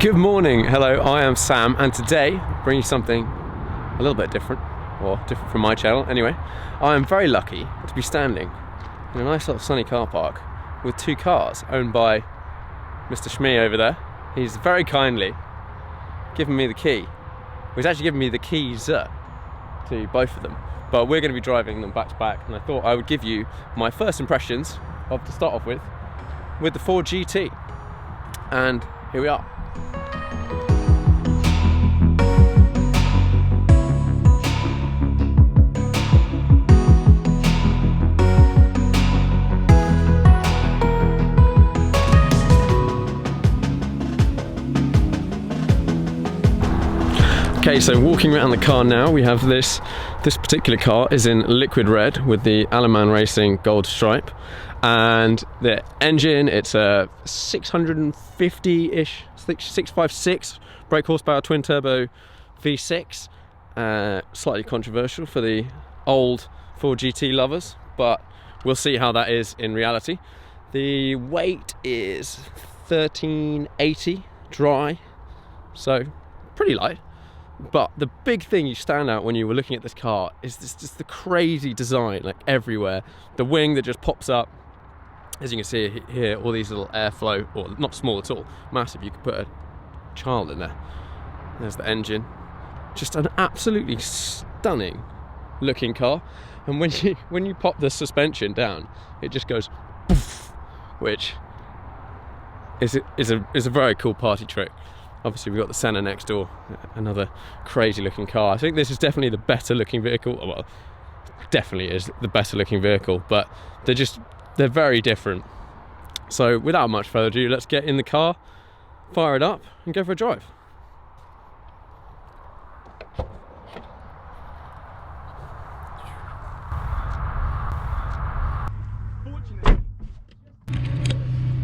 Good morning, hello, I am Sam, and today I bring you something a little bit different, or different from my channel anyway. I am very lucky to be standing in a nice little sunny car park with two cars owned by Mr. Shmee over there. He's very kindly given me the key. He's actually given me the keys to both of them, but we're going to be driving them back to back, and I thought I would give you my first impressions of, to start off with the Ford GT. And here we are. Okay, so walking around the car now, we have this particular car is in liquid red with the Alaman Racing gold stripe, and the engine, it's a 650-ish, 656 brake horsepower twin turbo V6. Slightly controversial for the old Ford GT lovers, but we'll see how that is in reality. The weight is 1380 dry, so pretty light. But the big thing you stand out when you were looking at this car is just the crazy design, like everywhere. The wing that just pops up, as you can see here, all these little airflow, or not small at all, massive. You could put a child in there. There's the engine. Just an absolutely stunning looking car. And when you pop the suspension down, it just goes poof, which is a very cool party trick. Obviously, we've got the Senna next door, another crazy looking car. I think this is definitely the better looking vehicle. Well, definitely is the better looking vehicle, but they're very different. So without much further ado, let's get in the car, fire it up, and go for a drive.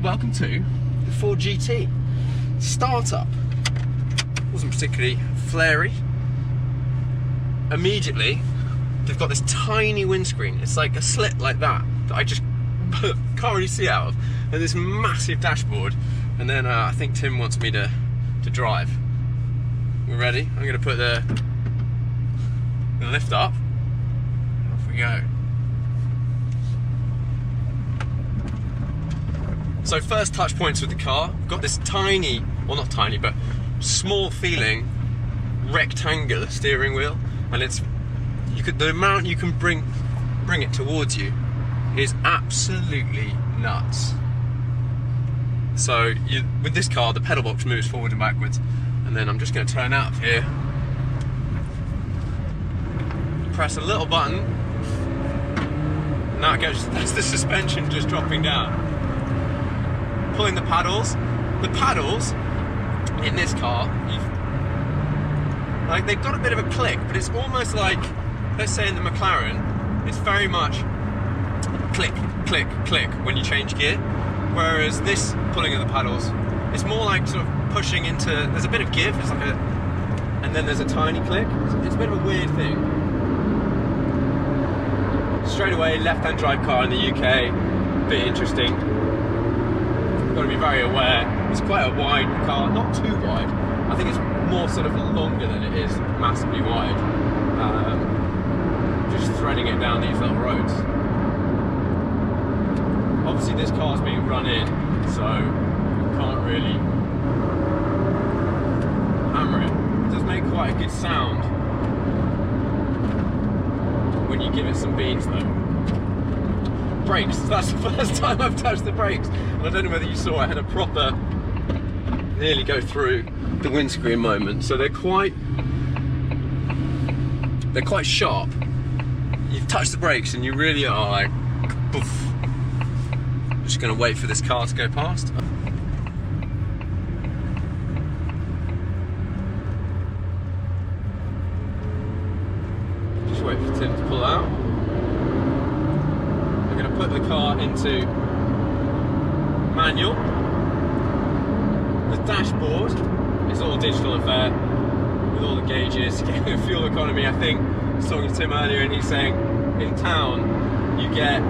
Welcome to the Ford GT. Startup wasn't particularly flary. Immediately, they've got this tiny windscreen. It's like a slit like that I just can't really see out of, and this massive dashboard. And then I think Tim wants me to drive. We're ready. I'm going to put the lift up. Off we go. So first touch points with the car. We've got this tiny, well not tiny, but small feeling rectangular steering wheel, and the amount you can bring it towards you is absolutely nuts. So with this car, the pedal box moves forward and backwards, and then I'm just going to turn out of here, press a little button, now it goes. That's the suspension just dropping down. Pulling the paddles in this car, they've got a bit of a click, but it's almost like, let's say in the McLaren, it's very much click, click, click when you change gear, whereas this pulling of the paddles, it's more like sort of pushing into, there's a bit of give, it's like and then there's a tiny click. It's a bit of a weird thing. Straight away, left-hand drive car in the UK, bit interesting. Got to be very aware. It's quite a wide car, not too wide. I think it's more sort of longer than it is massively wide. Just threading it down these little roads. Obviously this car's being run in, so you can't really hammer it. It does make quite a good sound when you give it some beats though. Brakes, that's the first time I've touched the brakes, and I don't know whether you saw, I had a proper nearly go through the windscreen moment. So they're quite sharp. You've touched the brakes and you really are like poof. Just gonna wait for this car to go past. Just wait for Tim to pull out. Put the car into manual. The dashboard is all digital affair with all the gauges, fuel economy. I think I was talking to Tim earlier and he's saying in town you get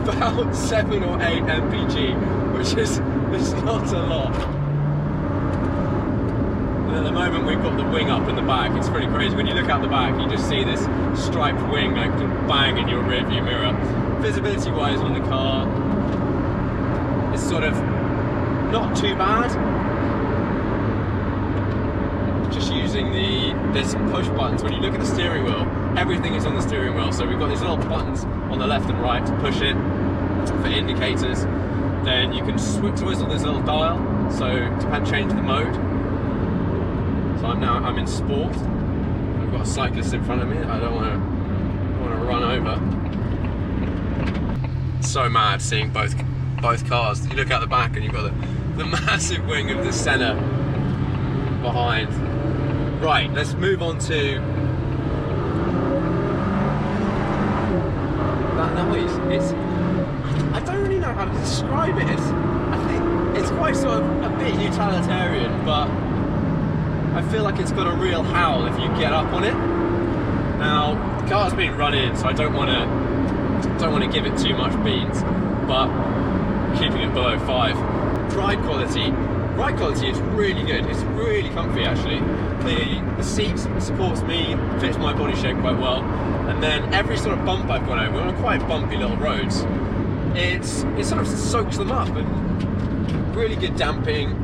about 7 or 8 mpg, which is not a lot. moment we've got the wing up in the back. It's pretty crazy. When you look out the back, you just see this striped wing like bang in your rear view mirror. Visibility wise on the car, it's sort of not too bad. Just using there's some push buttons. When you look at the steering wheel, everything is on the steering wheel. So we've got these little buttons on the left and right to push it for indicators. Then you can twizzle this little dial, so to change the mode. So I'm in sport. I've got a cyclist in front of me. I don't want to run over. So mad seeing both cars. You look out the back and you've got the massive wing of the Senna behind. Right, let's move on to that noise. I don't really know how to describe it. I think it's quite sort of a bit utilitarian, but I feel like it's got a real howl if you get up on it. Now, the car's been run in, so I don't want to give it too much beans, but keeping it below 5. Ride quality is really good. It's really comfy actually. The seat supports me, fits my body shape quite well, and then every sort of bump I've gone over on quite bumpy little roads, it sort of soaks them up, and really good damping,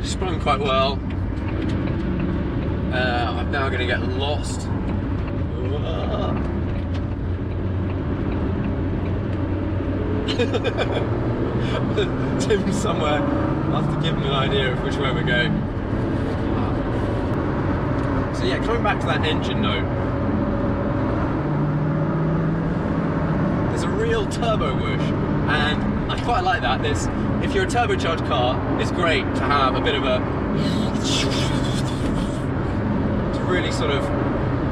sprung quite well. I'm now going to get lost. Tim somewhere. I'll have to give him an idea of which way we're going. So yeah, coming back to that engine note, there's a real turbo whoosh, and I quite like that. If you're a turbocharged car, it's great to have a bit of a to really sort of, I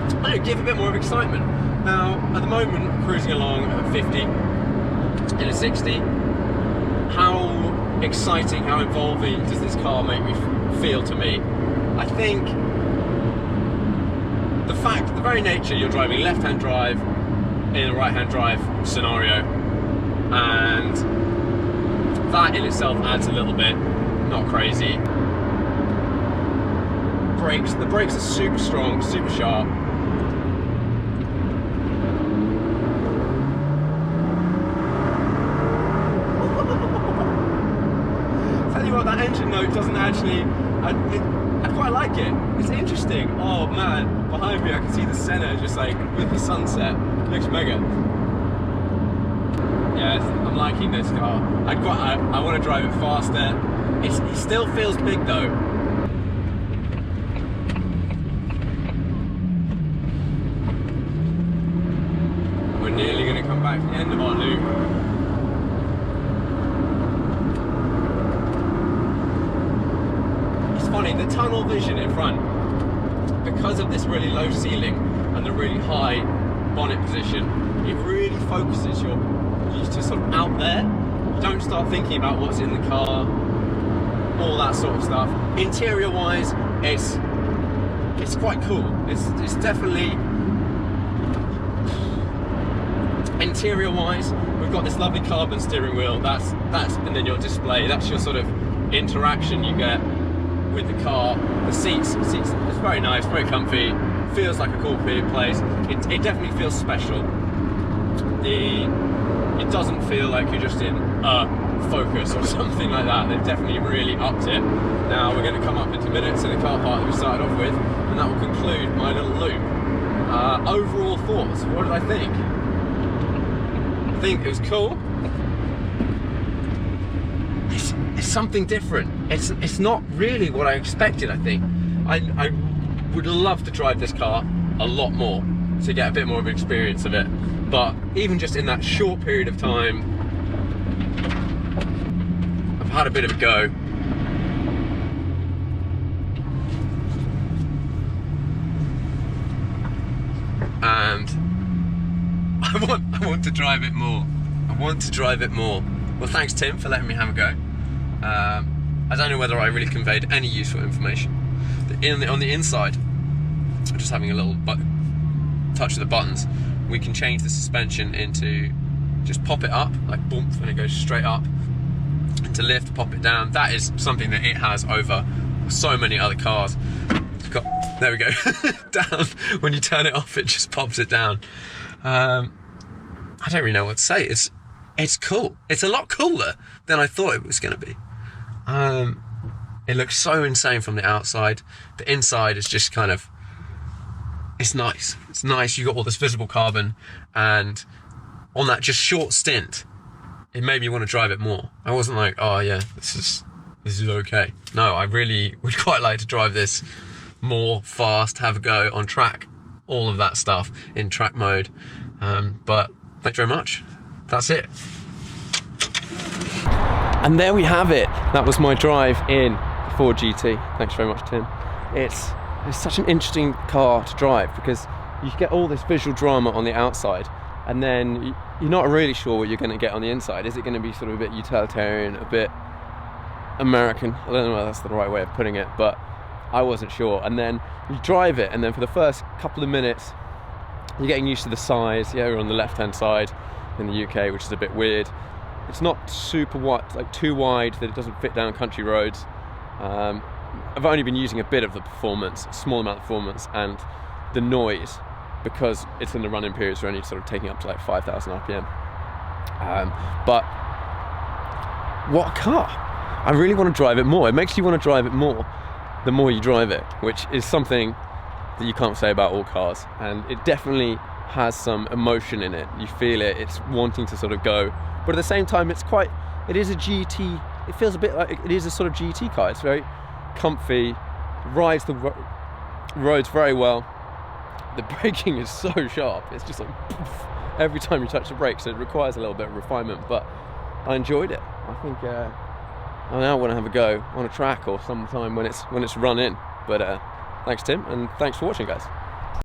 don't know, give a bit more of excitement. Now, at the moment, cruising along at 50 in a 60. How exciting, how involving does this car make me feel to me? I think the very nature you're driving left-hand drive in a right-hand drive scenario, and that in itself adds a little bit, not crazy. The brakes are super strong, super sharp. That engine note doesn't actually, I quite like it. It's interesting. Oh man, behind me I can see the Senna just like with the sunset. It looks mega. Yeah, I'm liking this car. I want to drive it faster. It still feels big though. We're nearly going to come back to the end of our loop. Funny, the tunnel vision in front, because of this really low ceiling and the really high bonnet position, it really focuses you to sort of out there. You don't start thinking about what's in the car, all that sort of stuff. Interior wise, it's quite cool. It's definitely, interior wise, we've got this lovely carbon steering wheel. That's and then your display. That's your sort of interaction you get with the car. The seats, it's very nice, very comfy, feels like a cool place. It definitely feels special. It doesn't feel like you're just in a Focus or something like that. They've definitely really upped it. Now we're going to come up into minutes to the car park that we started off with, and that will conclude my little loop. Overall thoughts, what did I think? I think it was cool. It's something different. It's not really what I expected, I think. I would love to drive this car a lot more to get a bit more of an experience of it. But even just in that short period of time, I've had a bit of a go. And I want to drive it more. I want to drive it more. Well, thanks Tim for letting me have a go. I don't know whether I really conveyed any useful information. On the inside, just having a little touch of the buttons, we can change the suspension into, just pop it up, like boom, and it goes straight up. And to lift, pop it down. That is something that it has over so many other cars. There we go. Down. When you turn it off, it just pops it down. I don't really know what to say. It's cool. It's a lot cooler than I thought it was going to be. It looks so insane from the outside. The inside is just kind of, it's nice. It's nice. You got all this visible carbon, and on that just short stint, it made me want to drive it more. I wasn't like, oh yeah, this is okay. No, I really would quite like to drive this more, fast, have a go on track, all of that stuff in track mode. But thanks very much. That's it. And there we have it. That was my drive in the Ford GT. Thanks very much, Tim. It's such an interesting car to drive because you get all this visual drama on the outside, and then you're not really sure what you're going to get on the inside. Is it going to be sort of a bit utilitarian, a bit American? I don't know if that's the right way of putting it, but I wasn't sure. And then you drive it, and then for the first couple of minutes, you're getting used to the size. Yeah, we're on the left-hand side in the UK, which is a bit weird. It's not super wide, like too wide that it doesn't fit down country roads. I've only been using a bit of the performance, a small amount of performance, and the noise, because it's in the running periods, we're only sort of taking up to like 5,000 RPM. But what a car! I really want to drive it more. It makes you want to drive it more the more you drive it, which is something that you can't say about all cars. And it definitely has some emotion in it. You feel it. It's wanting to sort of go, but at the same time, it is a GT. It feels a bit like it is a sort of GT car. It's very comfy, rides the roads very well. The braking is so sharp. It's just like poof, every time you touch the brakes. So it requires a little bit of refinement, but I enjoyed it. I think I now want to have a go on a track or sometime when it's run in. But thanks, Tim, and thanks for watching, guys.